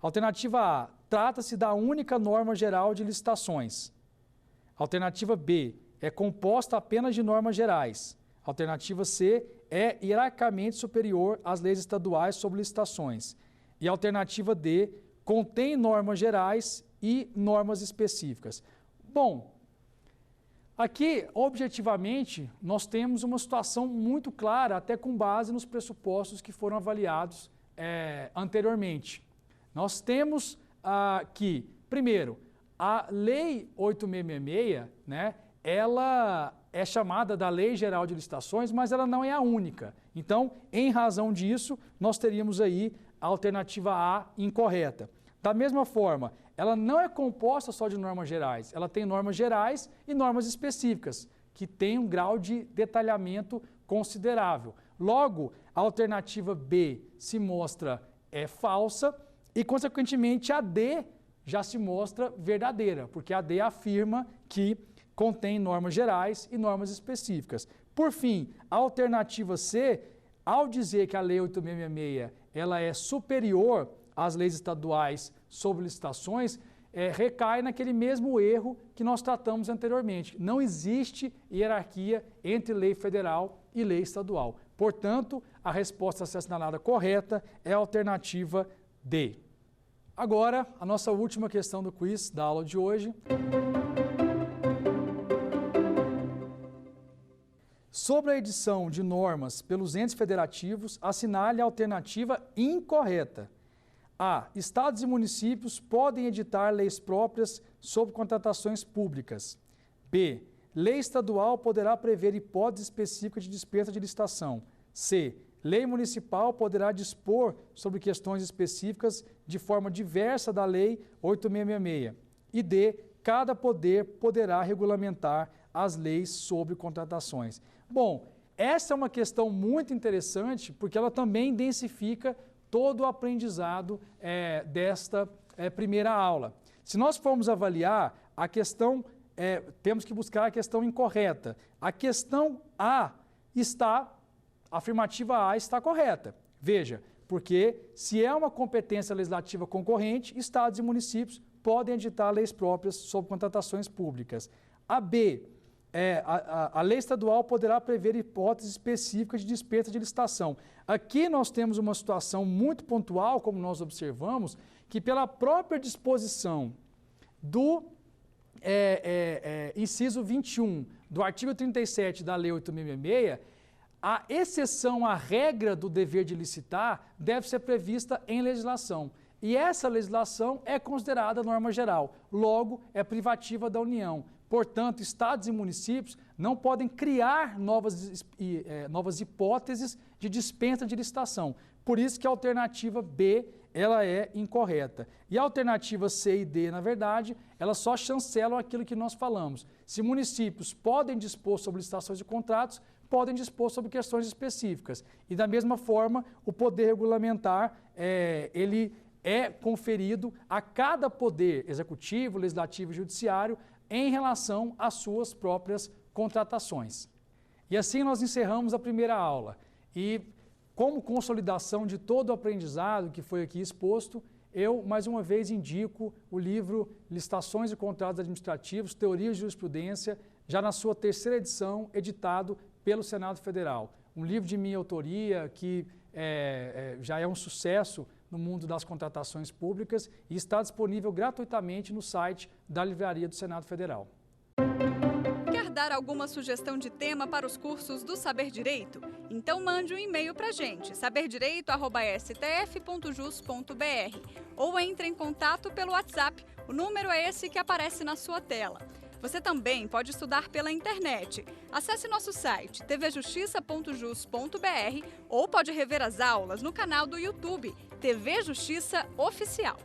Alternativa A, trata-se da única norma geral de licitações. Alternativa B, é composta apenas de normas gerais. Alternativa C, é hierarquicamente superior às leis estaduais sobre licitações. E a alternativa D, contém normas gerais e normas específicas. Bom, aqui, objetivamente, nós temos uma situação muito clara, até com base nos pressupostos que foram avaliados anteriormente. Nós temos que, primeiro, a Lei 8.666, ela é chamada da Lei Geral de Licitações, mas ela não é a única. Então, em razão disso, nós teríamos aí a alternativa A incorreta. Da mesma forma, ela não é composta só de normas gerais, ela tem normas gerais e normas específicas, que têm um grau de detalhamento considerável. Logo, a alternativa B se mostra falsa e, consequentemente, a D já se mostra verdadeira, porque a D afirma que contém normas gerais e normas específicas. Por fim, a alternativa C, ao dizer que a Lei 8.666 ela é superior às leis estaduais sobre licitações, recai naquele mesmo erro que nós tratamos anteriormente. Não existe hierarquia entre lei federal e lei estadual. Portanto, a resposta a ser assinalada correta é a alternativa D. Agora, a nossa última questão do quiz da aula de hoje. Sobre a edição de normas pelos entes federativos, assinale a alternativa incorreta. A. Estados e municípios podem editar leis próprias sobre contratações públicas. B. Lei estadual poderá prever hipótese específica de dispensa de licitação. C. Lei municipal poderá dispor sobre questões específicas de forma diversa da Lei 8.666. E D. Cada poder poderá regulamentar as leis sobre contratações. Bom, essa é uma questão muito interessante porque ela também densifica todo o aprendizado desta primeira aula. Se nós formos avaliar a questão, temos que buscar a questão incorreta. A questão A está, a afirmativa A está correta. Veja, porque se é uma competência legislativa concorrente, estados e municípios podem editar leis próprias sobre contratações públicas. A B, a lei estadual poderá prever hipóteses específicas de dispensa de licitação. Aqui nós temos uma situação muito pontual, como nós observamos, que pela própria disposição do inciso 21 do artigo 37 da Lei 8.666, a exceção à regra do dever de licitar deve ser prevista em legislação. E essa legislação é considerada norma geral, logo é privativa da União. Portanto, estados e municípios não podem criar novas hipóteses de dispensa de licitação. Por isso que a alternativa B ela é incorreta. E a alternativa C e D, na verdade, elas só chancelam aquilo que nós falamos. Se municípios podem dispor sobre licitações de contratos, podem dispor sobre questões específicas. E da mesma forma, o poder regulamentar, ele é conferido a cada poder executivo, legislativo e judiciário em relação às suas próprias contratações. E assim nós encerramos a primeira aula. E como consolidação de todo o aprendizado que foi aqui exposto, eu mais uma vez indico o livro Licitações e Contratos Administrativos, Teoria de Jurisprudência, já na sua 3ª edição, editado pelo Senado Federal. Um livro de minha autoria que já é um sucesso no mundo das contratações públicas e está disponível gratuitamente no site da Livraria do Senado Federal. Quer dar alguma sugestão de tema para os cursos do Saber Direito? Então mande um e-mail para a gente, saberdireito@stf.jus.br, ou entre em contato pelo WhatsApp, o número é esse que aparece na sua tela. Você também pode estudar pela internet. Acesse nosso site tvjustiça.jus.br ou pode rever as aulas no canal do YouTube TV Justiça Oficial.